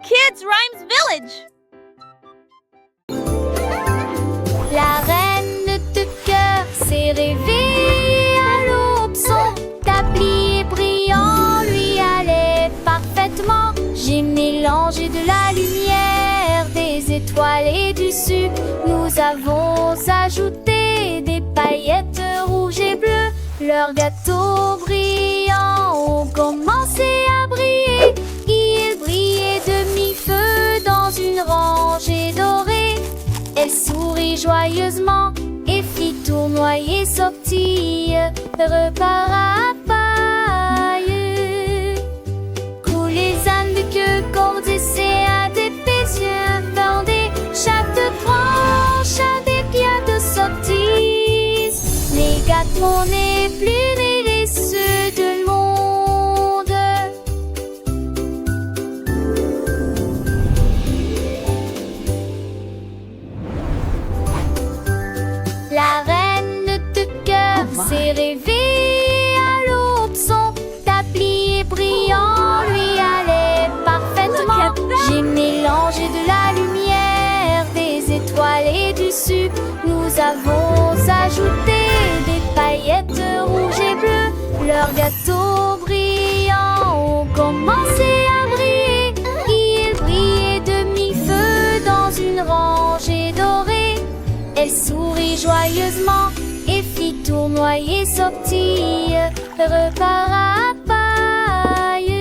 Kids Rhymes Village. La reine de cœur s'est réveillée à l'aube. Son tablier brillant lui allait parfaitement. J'ai mélangé de la lumière, des étoiles et du sucre. Nous avons ajouté des paillettes rouges et bleues. Leurs gâteaux brillants ont commencé à briller. Ils brillaient de mi-feu dans une rangée dorée. Elle sourit joyeusement et fit tournoyer sortie, repas à paille. Coups les ânes de queue, cordes et à des pétiens fendés. Chaque branche a des pieds de sortie. Les gâteaux n'est plus les ceux de monde. La reine de cœur s'est réveillée à l'aube. Son tablier brillant lui allait parfaitement. J'ai mélangé de la lumière, des étoiles et du sucre. Nous avons ajouté des paillettes rouges et bleues. Leurs gâteaux brillants ont commencé à briller. Ils brillaient de mi-feu dans une rangée dorée. Elle sourit joyeusement et fit tournoyer sortie, repas à paille.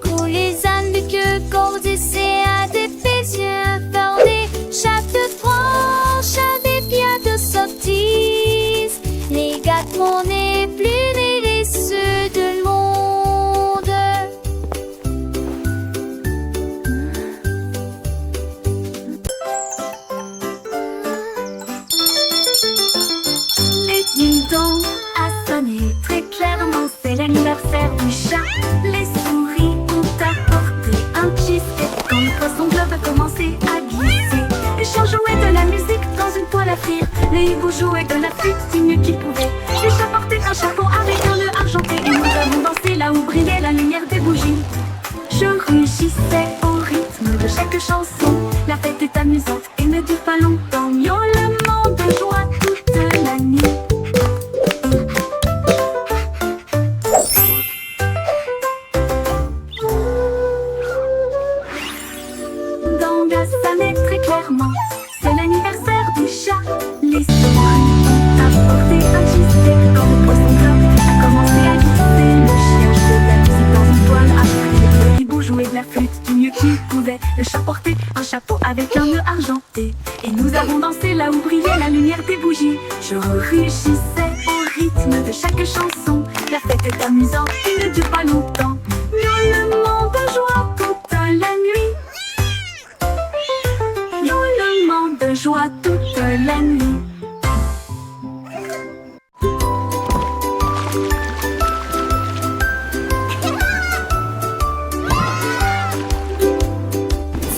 Coups les ânes de queue, cordes et à des pétiens fendés. Chaque branche a des pieds de sortie. Les gâteaux n'est plus les ceux de monde. Le ding-dong a sonné très clairement, c'est l'anniversaire du chat. Les souris ont apporté un cheesecake quand le poisson globe a commencé à glisser. Les chiens jouaient de la musique dans une poêle à frire. Les hiboux jouaient de la flûte du mieux qu'ils pouvaient. Les chats portaient un chapeau avec un nœud argenté. Et nous avons dansé là où brillait la lumière des bougies. Je rugissais au rythme de chaque chanson. La fête est amusante et ne dure pas longtemps. Miaulement de joie toute la nuit. Dans la sonne très clairement, c'est l'anniversaire du chat. Les souris ont apporté un cheesecake quand le poisson globe a commencé à glisser. Le chien jouait de la musique dans une toile à frire. Le hibou jouait de la flûte du mieux qu'il pouvait. Le chat portait un chapeau avec un nœud argenté. Et nous avons dansé là où brillait la lumière des bougies. Je rugissais au rythme de chaque chanson. La fête est amusante et ne dure pas longtemps. Miaulement de joie toute la nuit. Miaulement de joie toute la nuit.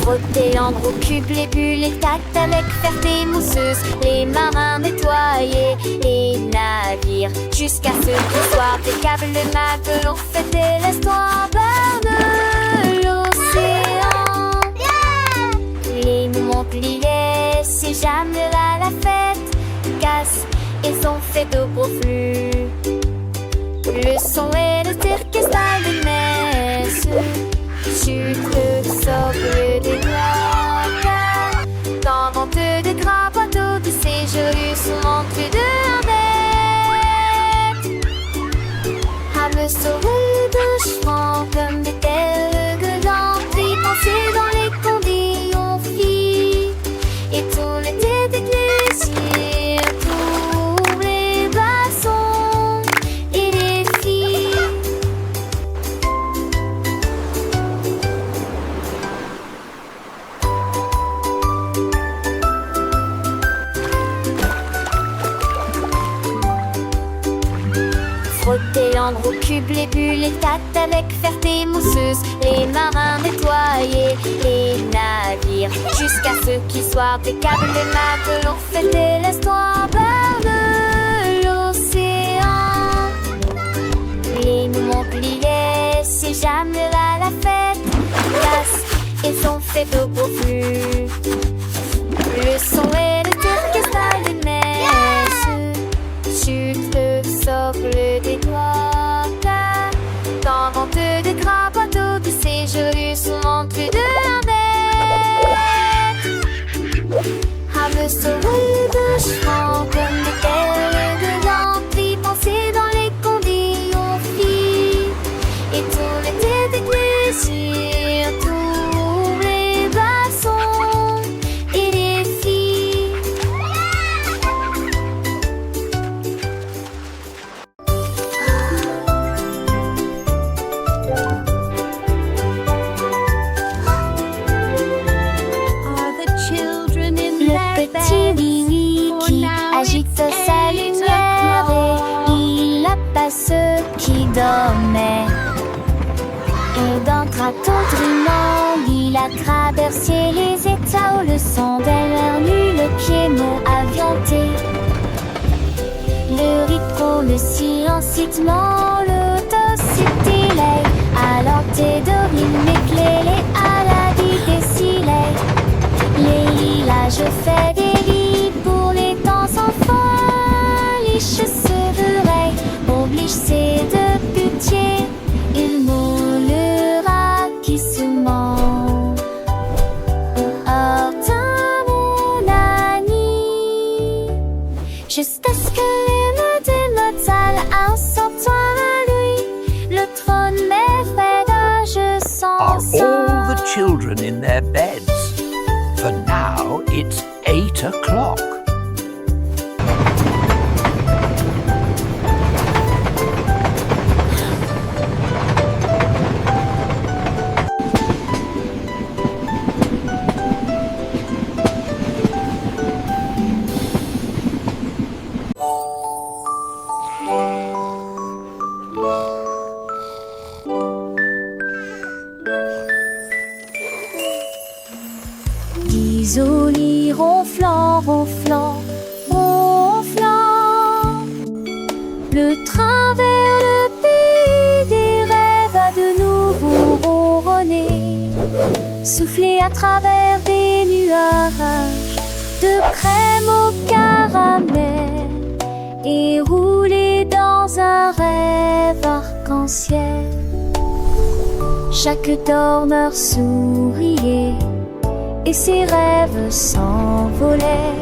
Frotter l'endroit au cube, les bulles, les tactes avec ferté mousseuse. Les marins nettoyaient les navires jusqu'à ce qu'au soir des câbles le matelot fêtait l'histoire de l'océan. Les Montpellier, si jamais à la fête casse, ils ont fait de gros flux. Le son et le cirque installent des messes. Chute sobre des glaces, dans vente de grands bateaux de séjour, souvent plus de 1 mètre. À me sauver de chevaux comme des telles gueulantes, puis penser dans les conditions filles. Et tout l'été d'église, pour les glaçons et les filles. Frotter l'endroit au cube, les bulles, les tactes avec ferté mousseuse. Les marins nettoyaient les navires jusqu'à ce qu'il soit des câbles. Les matelots fêtaient l'histoire de l'océan. Les Montpellier, si jamais à la fête glace. Ils sont faits beaucoup plus. Le son et le orchestre de neige. Sucre sobre des doigts. Dans vente de grands bateaux de séjour souvent plus de 1 mètre. Âmes sauvées de chevaux comme des ailes de lampes pensées dans les condés aux filles. Et tout l'été des plaisirs, tous les garçons et les filles. Are the children in Le their petit beds? Willy For qui now agite it's sa 8 lumière o'clock. et il appelle ceux qui dormaient. Et d'un traton trinant, il a traversé les états où le sang d'elle nu le pied mot avianté. Le rythme, le silencitement, l'autocité, alors t'es d'orine éclairée à la vie des silets. Les lilas, je fais des lits pour les temps sans fin. Les chaussures oblige c'est de pitié. Il moulera qui se ment. Oh, mon ami, jusqu'à ce que les mots de notre salle un sortant à lui. Le trône m'effraie, je Are sens all the children in their beds? For now it's 8 o'clock. Isolé, ronflant, ronflant, ronflant. Le train vers le pays des rêves a de nouveau ronronné. Soufflé à travers des nuages de crème au caramel et roulé dans un rêve arc-en-ciel. Chaque dormeur souriait et ses rêves s'envolaient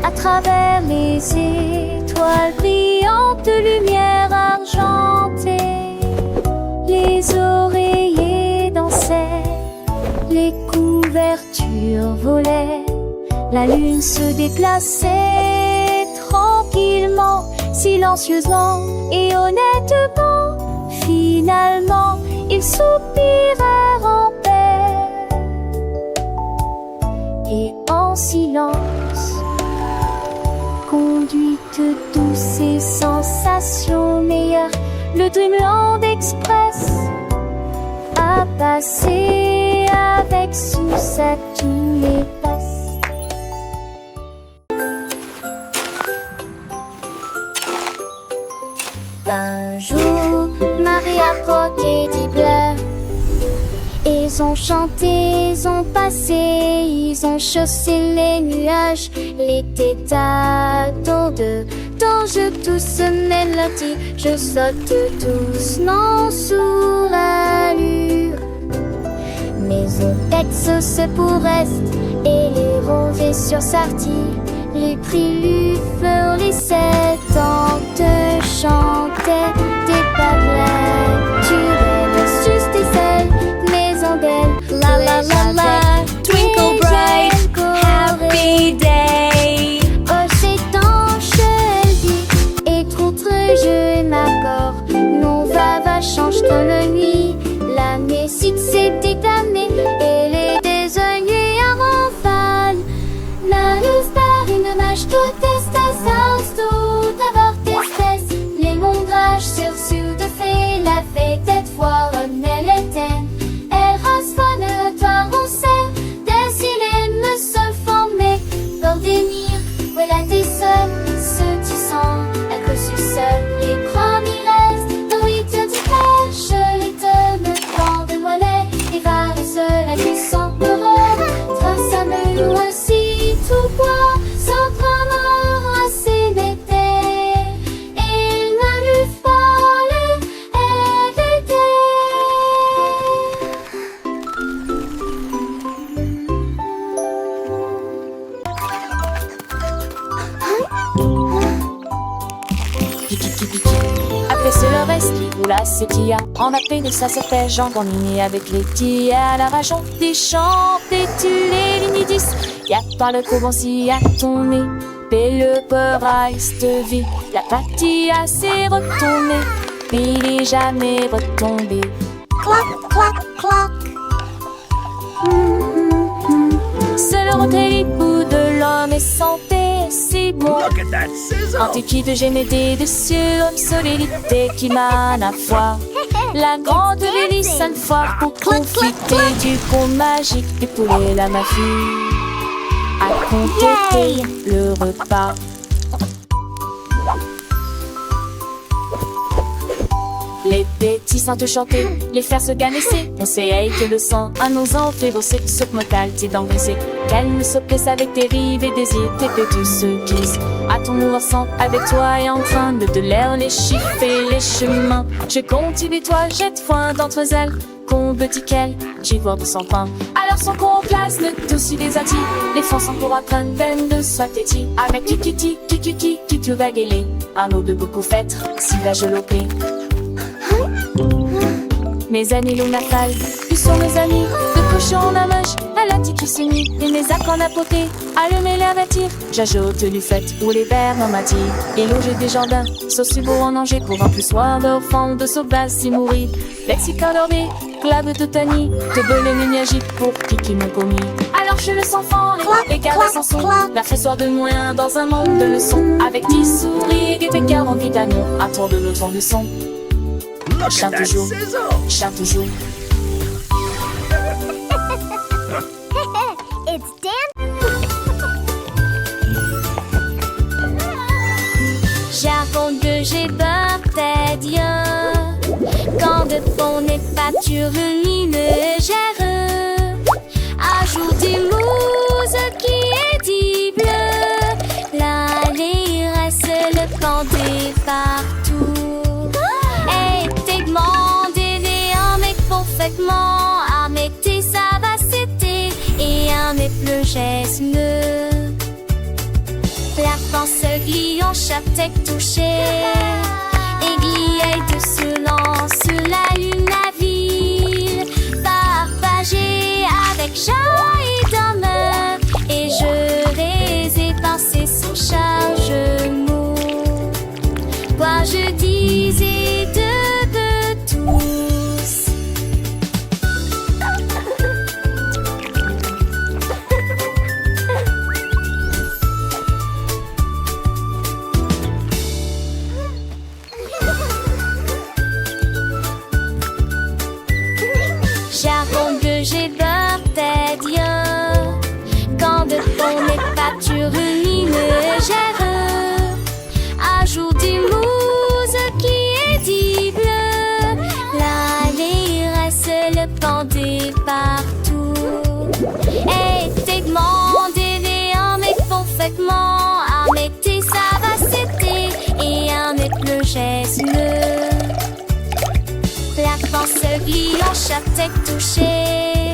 à travers les étoiles brillantes de lumière argentée. Les oreillers dansaient, les couvertures volaient, la lune se déplaçait tranquillement, silencieusement et honnêtement. Finalement, ils soupirèrent en paix et en silence, conduite douce et sensation meilleure, le Dreamland Express a passé avec succès tous les passes. Un jour, Maria croquait des bleu. Ils ont chanté, ils ont passé, ils ont chaussé les nuages, les tétards de je tousse mélodie, je saute doucement sous l'allure. Mes oreilles se pour reste et les rosés sur sarti, les prix furent les 7 ans te chantaient des padrins, tu rêves juste des ailes, maison d'elle, La la la la, twinkle bright, happy day. Oh, c'est tanche, elle dit, et contre je m'accorde. Non, va, change dans la nuit. La musique s'est déclamée, elle est désognée à ronfale. La luz par une mâche, tout est tout d'abord espèce. Les mondrages sur de fait la fête. ses Tia. En appel de ça se fait Jean Grandinier avec les Tia. À la rajon des champs, des les lignes 10. Y'a pas le courbon à ton nez. Et le peur de vie. La Tia s'est retournée. Il est jamais retombé. Clac, clac, clac. C'est le retrait bout de l'homme et santé, c'est bon. Look at that sizzle! Antiquité de génété de cieux, solidité qui mène à foi. La grande hélice une fois pour profiter du conte magique du poulet la mafie. À compléter le repas. Les petits sans te chanter, les faire se ganesser. On sait que le sang à nos ans fait bosser ce mortalité d'engraisser. Qu'elle ne se blesse avec tes rives et désirs, tes pétus se glissent. À ton mouvement avec toi et en train de l'air les chiffres et les chemins. Je continue toi, jette foin d'entre elles. Qu'on petit qu'elle, j'y vois de son pain. Alors son qu'on place le dessus des attis. Les fonds sont pour apprendre peine de soit téti. Avec tu vas guéler. Un eau de beaucoup fête, si la gelopée. Mes amis l'on affale, ils sont mes amis. De cochon en amage, à la tiki se mit. Et mes accords à poter, allumer l'air bâtir. J'ajoute du fait ou les verres en matière. Et loger des jardins, sauce beau en danger. Pour un plus soir de fond de sauvage si mourir. Lexicon dormé, clave de tani. De belé magique pour qui m'ont commis. Alors je le sens fort, les caresses en son. La fressoir de moins dans un monde de leçons. Avec 10 souris et des 40 vitamines. À tour de l'autre de son. Look at that sizzle! Chante toujours. It's Dan. J'avoue que j'ai peur tes dieux. Quand de fond n'est pas sur le gère. Ajoute des mouses qui est dit bleu. L'allée reste le pendé partout. À mettre ça va c'était et un le geste la France glie en chaque tête touchée aiguille de ce lance la lune la ville partagée avec joie et d'honneur et je les ai pensés sous charge mot quoi je disais de j'ai peur tes dieux. Quand de fond n'est pas sur une gère. Ajoute des mouses qui est dit bleu. L'allée reste le pendé partout. Et t'es demandé en mais parfaitement. À mettre ça va c'était et à mettre le geste. La France glie en chaque tête touchée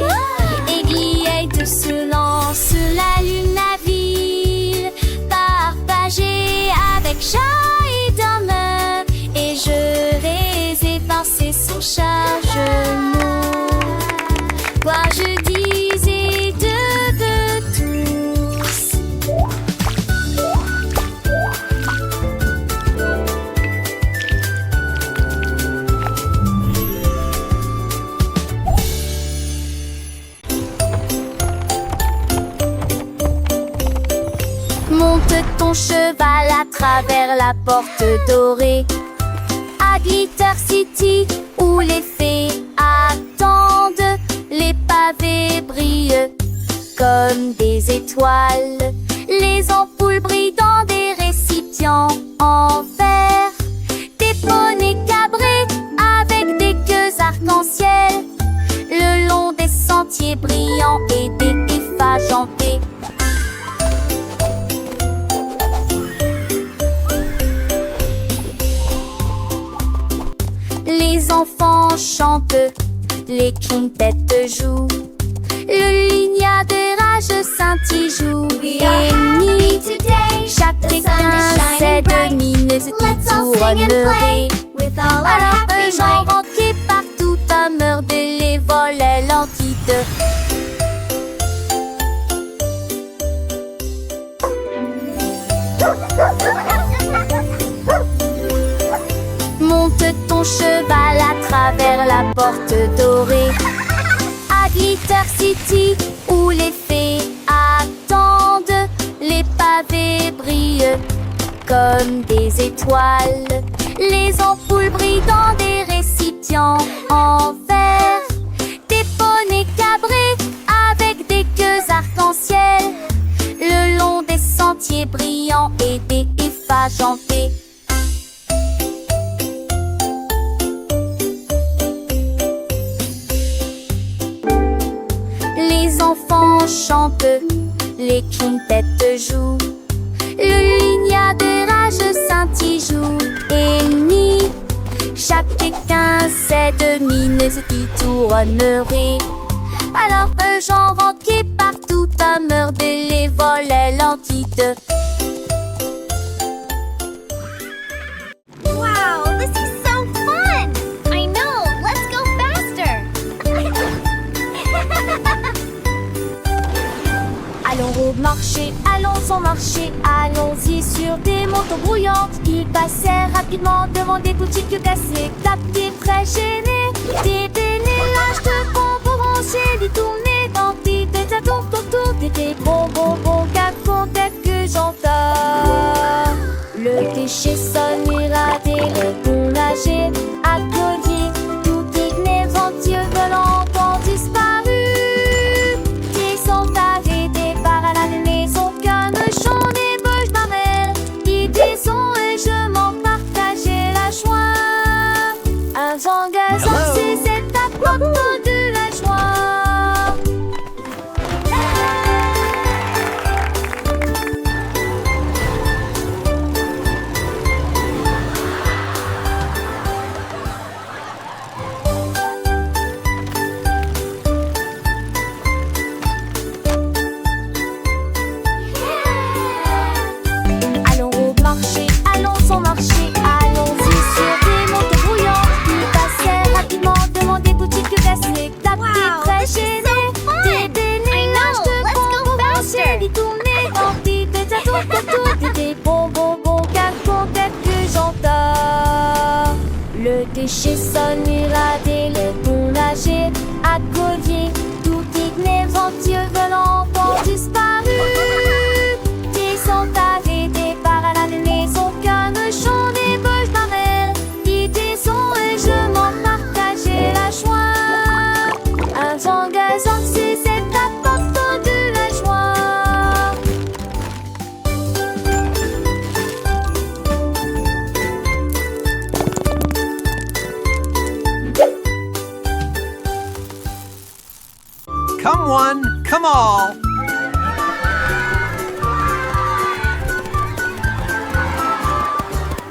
aiguille de ce lance la lune la ville partagée avec joie et d'honneur et je les ai pensés sous charge quoi je disais de tous. Monte ton cheval à travers la porte dorée à Glitter City où les fées attendent. Les pavés brillent comme des étoiles. Les ampoules brillent dans des récipients en verre. Des poneys cabrés avec des queues arc-en-ciel le long des sentiers brillants et des griffes argentées. Les enfants chantent, les quintettes jouent, le lignard de rage scintille joue. Et nuit, chaque étincelle de mine se tournerait. with all our Alors happy eux j'en might. rentrais partout à meurder les volets l'entité. Monte ton cheval à travers la porte dorée à Glitter City où les fées attendent. Les pavés brillent comme des étoiles. Les ampoules brillent dans des récipients en verre. Des poneys cabrés avec des queues arc-en-ciel le long des sentiers brillants et des effages en paix. Les enfants chantent, les quintettes jouent, le lignard des rages scintille joue et nuit. Chaque étincelle lumineuse qui tournerait. Alors eux j'en rentrais partout à meurder les volets l'entité. Wow, this is so fun! I know, let's go faster! Allons au marché, allons au marché, allons-y sur des motos brouillantes. Ils passèrent rapidement devant des boutiques cassées, tapés très gênés. Des délélages de bonbons rangés, des tournées d'antiques, des tour autour, des bonbons qu'acontaient que j'entends. Le déchet sonne irradé, le bon nager, à collier, tout est ventieux volants ont disparu. Ils sont arrêtés par la maison, canechon des bouches d'arrêt. Ils disons et je m'en partageais la joie. Un vent gazant, c'est cette apporte de la joie. Allons au marché, allons au marché, allons-y sur des motos brouillantes. Ils passèrent rapidement devant des boutiques cassées, tapés Wow, très this is gênés. so fun. Des délélages I know, let's go de bonbons faster. rangés, des tournées d'antiques, des tour autour, des bonbons qu'acontaient que j'entends. Le déchet sonne irradé, le bon nager, à collier, tout est ventieux volant ont disparu. Ils sont arrêtés par la maison, canechon des bouches d'arrêt. Ils disons et je m'en partageais la joie. Un vent gazant, c'est cette apporte de la joie. Come one, come all.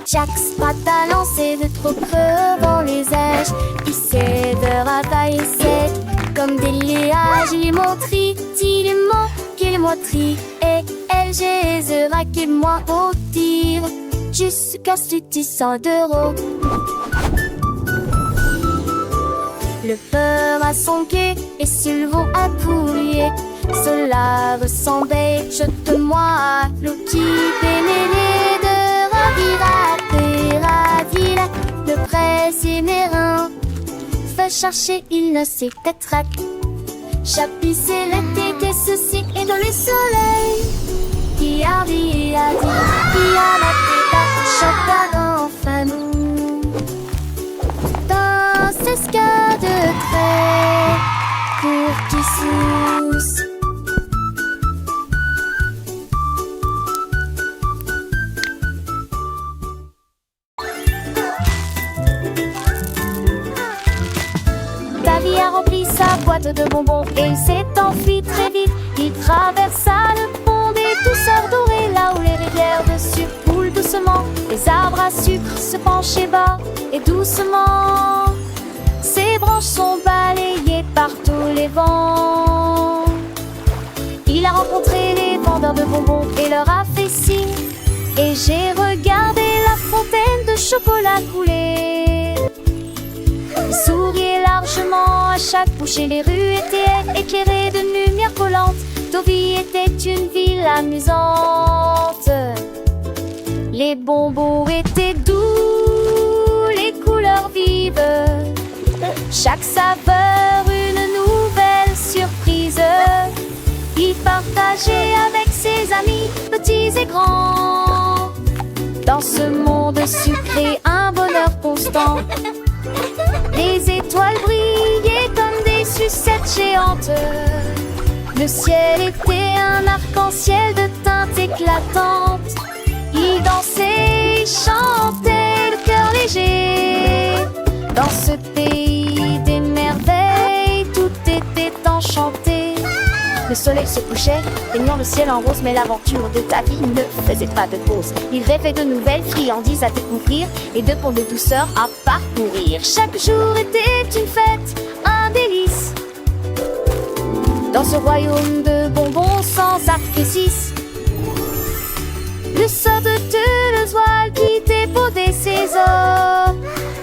Chaque spot a lancé de trop creux dans les aiges. Il s'est de ratailler sec comme des liages. Il montrit, il est mon qu'il montrit. Et elle, j'ai raqué moi au tir. Jusqu'à ce 100 d'euros. Le peur a son quai et Sylvain a pouillé. Cela ressemblait, jette-moi à l'eau qui pénérait de ravira, le presse mes reins. Fait chercher, il ne sait qu'être. Chapissé l'été, que ceci est dans le soleil. Qui a dit, qui a la tête, chaque enfin nous. Dans ce ska de trait, pour qui sousse. Davy a rempli sa boîte de bonbons et il s'est enfui très vite. Il traversa le pont des douceurs dorées, là où les rivières de sucre coulent doucement. Les arbres à sucre se penchaient bas et doucement. Ses branches sont balayées par tous les vents. Il a rencontré les vendeurs de bonbons et leur a fait signe. Et j'ai regardé la fontaine de chocolat couler. Ils souriaient largement à chaque bouchée. Les rues étaient éclairées de lumière collante. Deauville était une ville amusante. Les bonbons étaient doux, les couleurs vives. Chaque saveur une nouvelle surprise. Il partageait avec ses amis, petits et grands. Dans ce monde sucré, un bonheur constant. Les étoiles brillaient comme des sucettes géantes. Le ciel était un arc-en-ciel de teintes éclatantes. Ils dansaient, ils chantaient, le cœur léger. Dans ce pays des merveilles, tout était enchanté. Le soleil se couchait, baignant le ciel en rose. Mais l'aventure de ta vie ne faisait pas de pause. Il rêvait de nouvelles friandises à découvrir et de ponts de douceur à parcourir. Chaque jour était une fête, un délice. Dans ce royaume de bonbons sans sacrifice. Le sort de Toulouse qui débaudait ses os.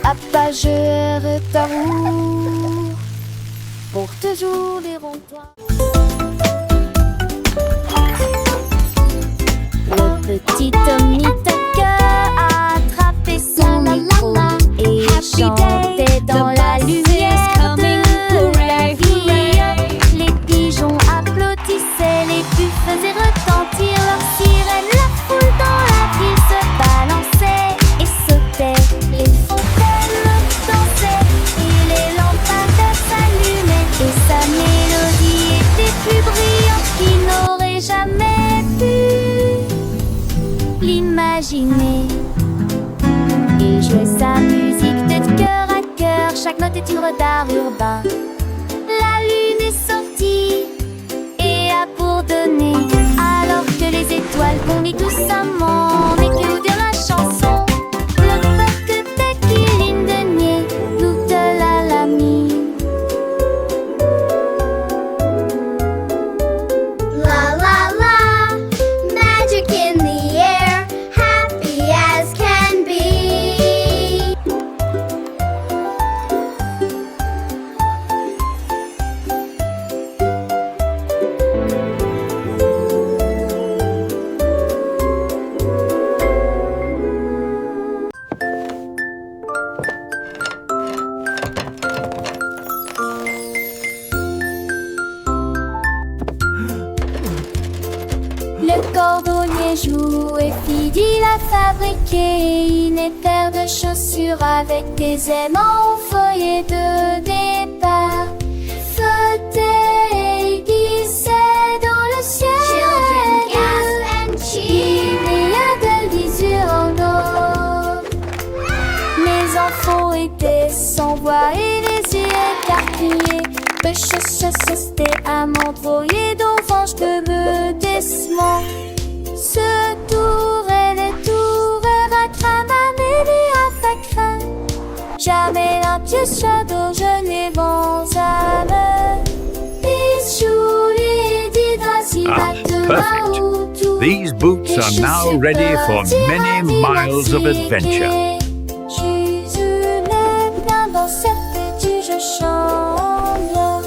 Apageur d'amour, pour toujours les ronds-toits. Le petit Tommy Tucker attrapait son micro et chantait dans la lumière de la vie. Les pigeons applaudissaient, les buffles faisaient retentir leurs sirènes. La foule dans la ville se balançait et sautait. Les fontaines dansaient et les lampadaires s'allumaient. Et sa mélodie était plus brillante qu'il n'aurait jamais pu l'imaginer. Il jouait sa musique de cœur à cœur. Chaque note est une œuvre d'art urbain. La lune est sortie et a bourdonné, alors que les étoiles vomissent doucement. Mais que dire la chanson? Le fait que dès qu'il de nier, nous de l'ami. La la la, magic in the air, happy as can be. Le cordonnier jouait, fit-il à fabriquer une paire de chaussures avec des aimants au feuillet de départ. Flottaient et glissaient dans le ciel. Children gasp and cheer. Il y a de l'usure en eau. Mes enfants étaient sans voix et les yeux écarquillés. Le c'était à m'envoyer d'orange de bedessement. Ce tour et les tours à cramaner à facrin. Jamais un pied shadow, je n'ai vent à me. Perfect. These boots are now ready for many miles of adventure. Jésus n'est bien dans cette petite je chante.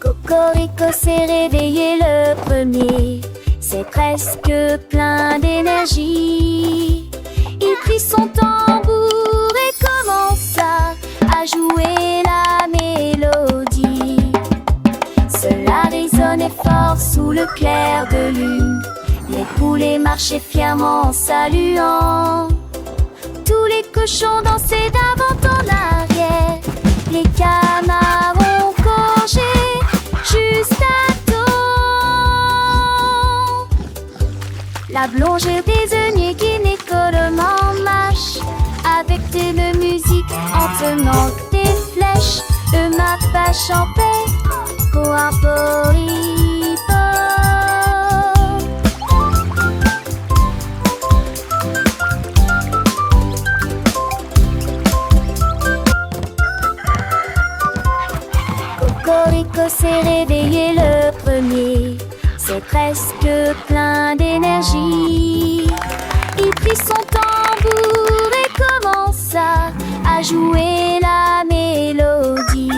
Cocorico s'est réveillé le premier. C'est presque plein d'énergie. Il prit son tambour et commença à jouer la mélodie. Cela résonnait fort sous le clair de lune. Les poulets marchaient fièrement en saluant. Tous les cochons dansaient d'avant en arrière. Les canards ont congé juste à temps. La blongère désignée qui n'écolement marche avec de musique en tenant des flèches. Le mappa chantait pour un poripo. Cocorico s'est réveillé le premier. C'est presque plein d'énergie. Il prit son tambour et commença à jouer la mélodie.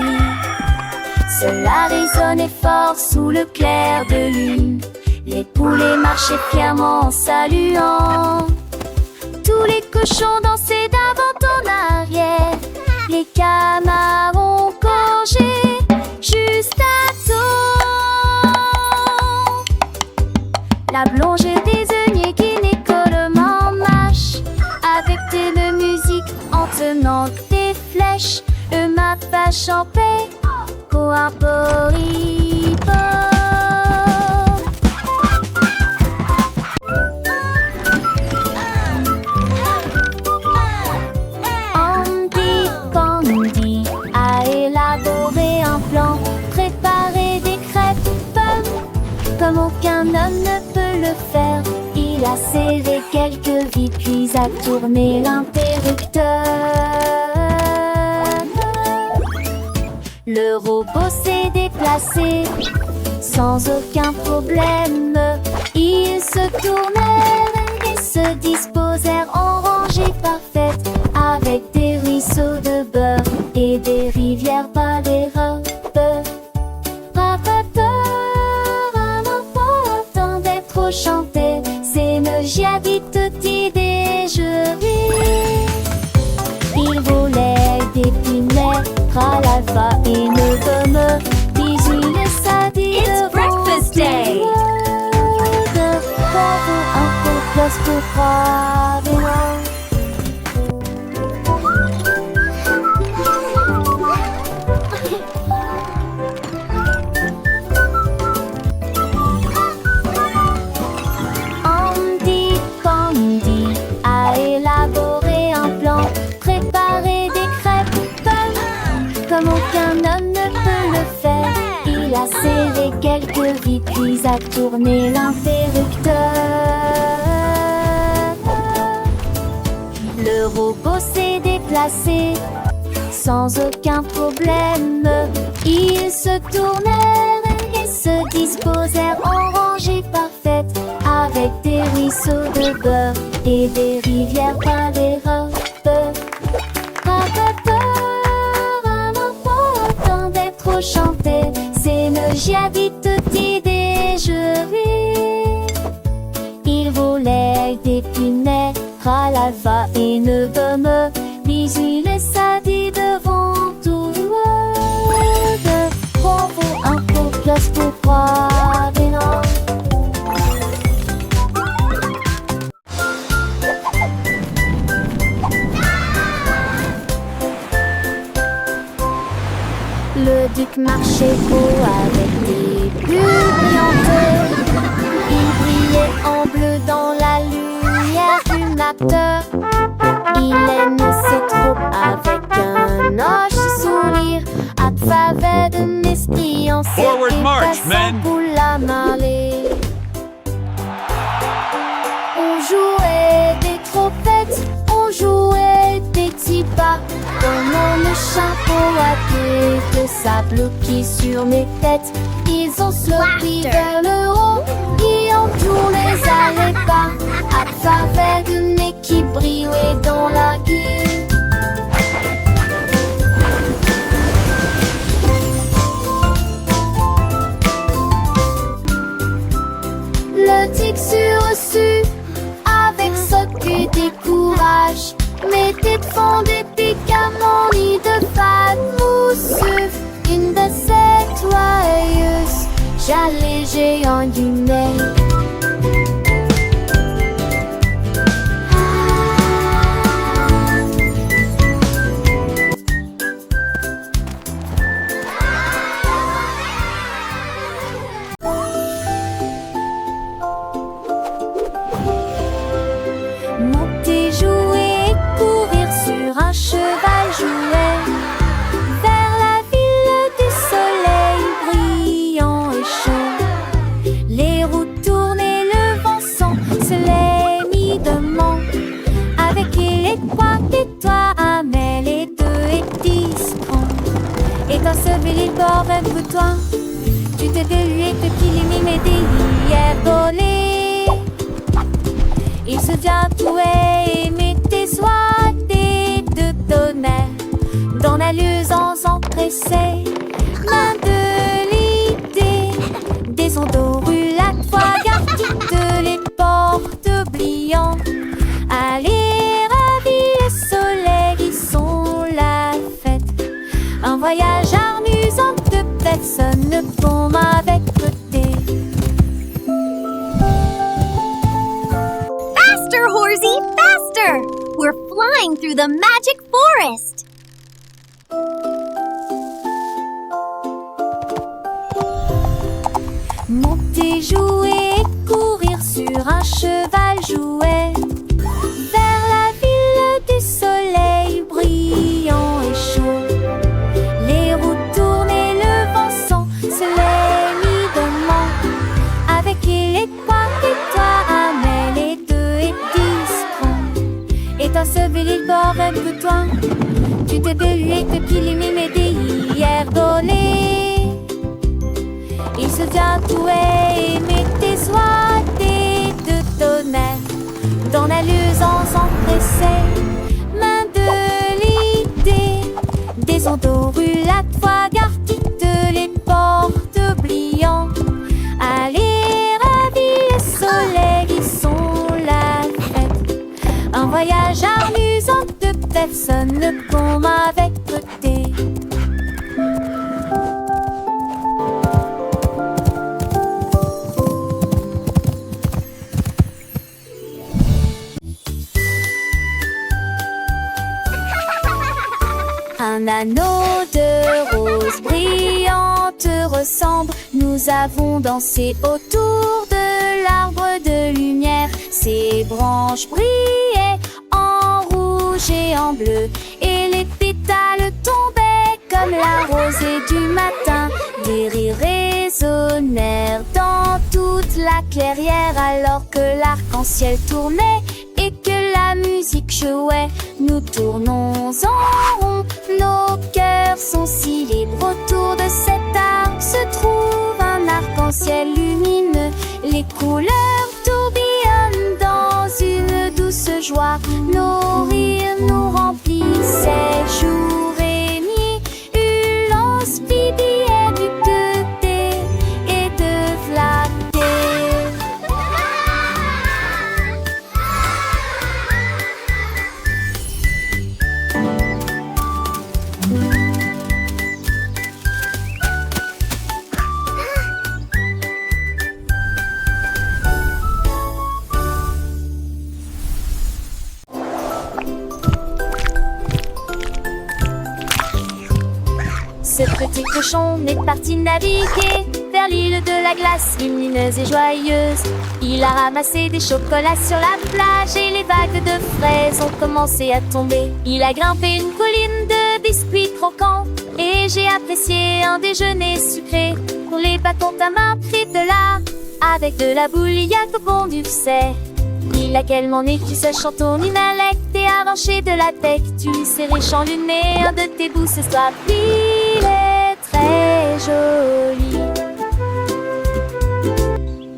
Cela résonnait fort sous le clair de lune. Les poulets marchaient fièrement en saluant. Tous les cochons dansaient d'avant en arrière. Les canards ont gorgé juste à temps. La blonde désignait gynécolement marche avec de musique en tenant des flèches. Le mappa champait coarboripo. Andy Candy a élaboré un plan, préparé des crêpes pommes comme aucun homme ne peut le faire. Il a serré quelques vis puis a tourné l'interrupteur. Le robot s'est déplacé sans aucun problème. Ils se tournèrent et se disposèrent en rangée parfaite, avec des ruisseaux de beurre et des rivières par les robes. Attendait trop chanter, c'est me giadi tutti déjeuner. Il voulait des punais, ralava et ne gomme. Bisous le sadi. It's breakfast day. Un peu plus pour croire. Andy Candy a élaboré un plan, préparé des crêpes pommes comme aucun homme ne peut le faire. Il a serré quelques vis puis a tourné l'interrupteur. Le robot s'est déplacé sans aucun problème. Ils se tournèrent et se disposèrent en rangée parfaite, avec des ruisseaux de beurre et des rivières par les robes. Attendait trop chanter, c'est me giadi tutti déjeuner. Il voulait des punais, ralava et ne gomme. Bisous le sadi devant tout le monde. Bravo, un peu plus pour croire, mais non. Le duc marchait beau avec des bulles brillantes. Il brillait en bleu dans la lumière du matin. Il aime ses troupes avec un hoche sourire, à travers de m'espiant Forward march, men. pour la marée. On jouait des trompettes, on jouait des petits pas, donnant le chapeau à queue de sable qui sur mes têtes. Ils ont sloppy vers le haut, et en tout les allait pas, à travers de nez qui brillait dans la gueule. Le tic sur-reçu, avec ce que des courage, mettait de fond des piquants ni de fat mousseux. Une de ces joyeuses, j'allais géant du nez. Monter, jouer et courir sur un cheval jouet vers la ville du soleil brillant et chaud. enseveli par un bouton. Tu t'es délié depuis les mimes des hier volés. Il se vient tuer, mais tes soins de tonnerre. Dans la luisance empressée, main de l'idée. Des ondes roulades, fois garde toutes les portes oubliant. Allez, ravis le soleil, ils sont la fête. Un voyage amusant de personne tombe avec beauté. Faster, Horsey, faster! We're flying through the magic forest. Monter, jouer et courir sur un cheval jouet. Vers la ville du soleil brillant et chaud. Les roues tournent et le vent sent se l'évidemment. Avec les points et toi amène les deux et discrets. Et enseveli par un bouton. Tu t'es délié depuis les mimes des hier volés. Il se vient tuer, mais tes soins de tonnerre. Dans la luisance empressée, main de l'idée. Des ondes roulades, fois garde toutes les portes oubliant. Allez, ravis le soleil, ils sont la fête. Un voyage amusant de personne comme avec beauté. Un anneau de rose brillante ressemble. Nous avons dansé autour de l'arbre de lumière. Ses branches brillaient en rouge et en bleu. Et les pétales tombaient comme la rosée du matin. Des rires résonnèrent dans toute la clairière alors que l'arc-en-ciel tournait et que la musique jouait. Nous tournons en rond, nos cœurs sont si libres. Autour de cet arbre se trouve un arc-en-ciel lumineux. Les couleurs tourbillonnent dans une douce joie. Nos rires nous remplissaient jour et nuit. Hurlant, spidiait du côté et de flatter. Ce petit cochon est parti naviguer vers l'île de la glace, lumineuse et joyeuse. Il a ramassé des chocolats sur la plage et les vagues de fraises ont commencé à tomber. Il a grimpé une colline de biscuits croquants et j'ai apprécié un déjeuner sucré. Pour les bâtons ta main pris de là, avec de la bouilliaque au fond du sait. Il a quellement écrit ce chanton inalect et arraché de la tête. Tu lui serrais chanluné un de tes bouts ce soir. Il est très joli.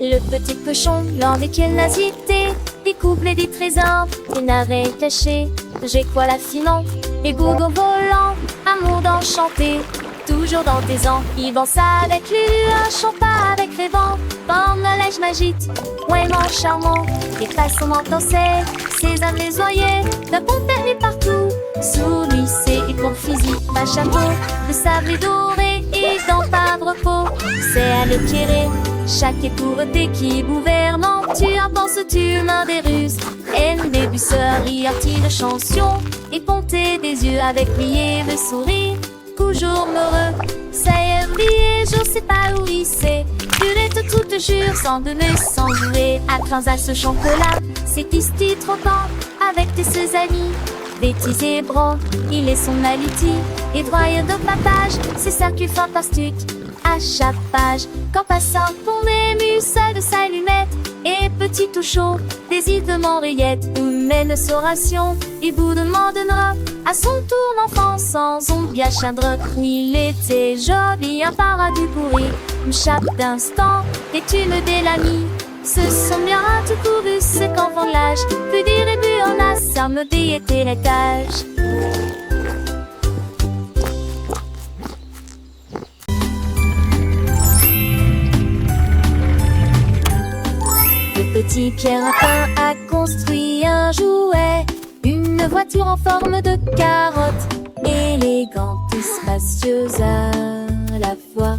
Le petit cochon, l'un desquels n'a hésité, découple des trésors, des narets cachés. J'ai quoi la finon, et gourgon volant, un monde enchanté. Toujours dans tes ans, il danse avec lui, un chant pas avec les vents. Comme la neige magique, vraiment charmant. Et façonnement danser, ses âmes les oyer, d'un bon permis partout. Sous lui, c'est pour fusil, pas chapeau, de sable et doré, et dans pas de repos. C'est à l'éclairer, chaque épouvante qui gouvernant. Tu en penses, tu mains des ruses, haine des busseurs, artis de chansons, et ponter des yeux avec prier le sourire. Toujours heureux, ça y est, oublié, je sais pas où il sait. Purette toute jure, sans donner, sans jouer. À à ce chocolat, c'est ici trop temps, avec tes ses amis. Bêtise et bron, il est son aliti. Et droit de papage, c'est circuit fantastique. À chaque page, quand passant, ton ému, seul de sa lunette. Et petit tout chaud, des îles de Montréal. mène sur ration et vous demandera à son tour l'enfant sans ombre bien chadre. Il était joli, un paradis pourri. Chaque instant est une belle amie. Ce sont bien tout couru, ce qu'enfant l'âge peut dire et but en a samedi était l'étage. Le petit Pierre Lapin a construit un jouet, une voiture en forme de carotte, élégante et spacieuse à la fois.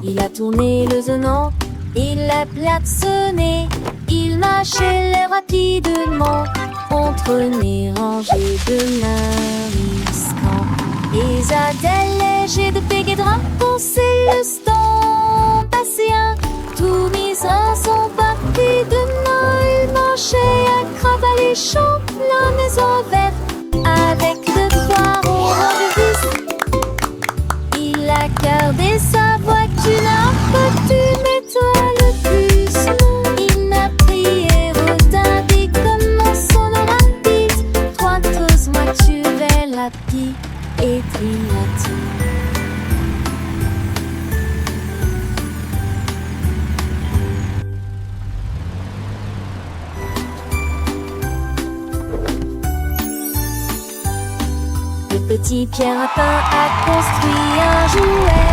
Il a tourné le zonant, il l'a klaxonné, il marchait rapidement entre les rangées de mariscants. Les adèles légers de Péguédrin pensaient le stand passé un tout mis en son parti de main. Il marchait à crabe les champs, la maison verte avec de foires au rang de vis. Il a gardé sa voiture un costume étoile plus long. Il n'a prié retardé comme son rapide. 3 doses voiture rapide et triatique. Le petit Pierre Lapin a construit un jouet,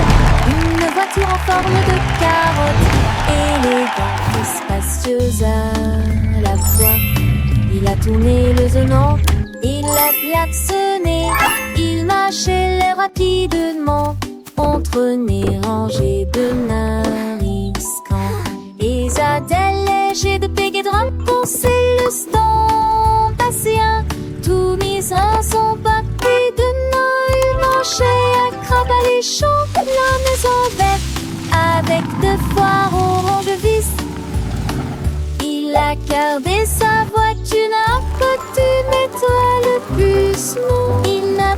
une voiture en forme de carotte, élégante et spacieuse à la fois. Il a tourné le zonant, il l'a klaxonné, il marchait rapidement entre les rangées de mariscants. Les adèles légers de Péguédrin pensaient le stand passé un tout mis en son parti de nain. Il marchait à crabe les champs, la maison verte avec de foires au rang de vis. Il a gardé sa voiture à costume étoile plus long. Il n'a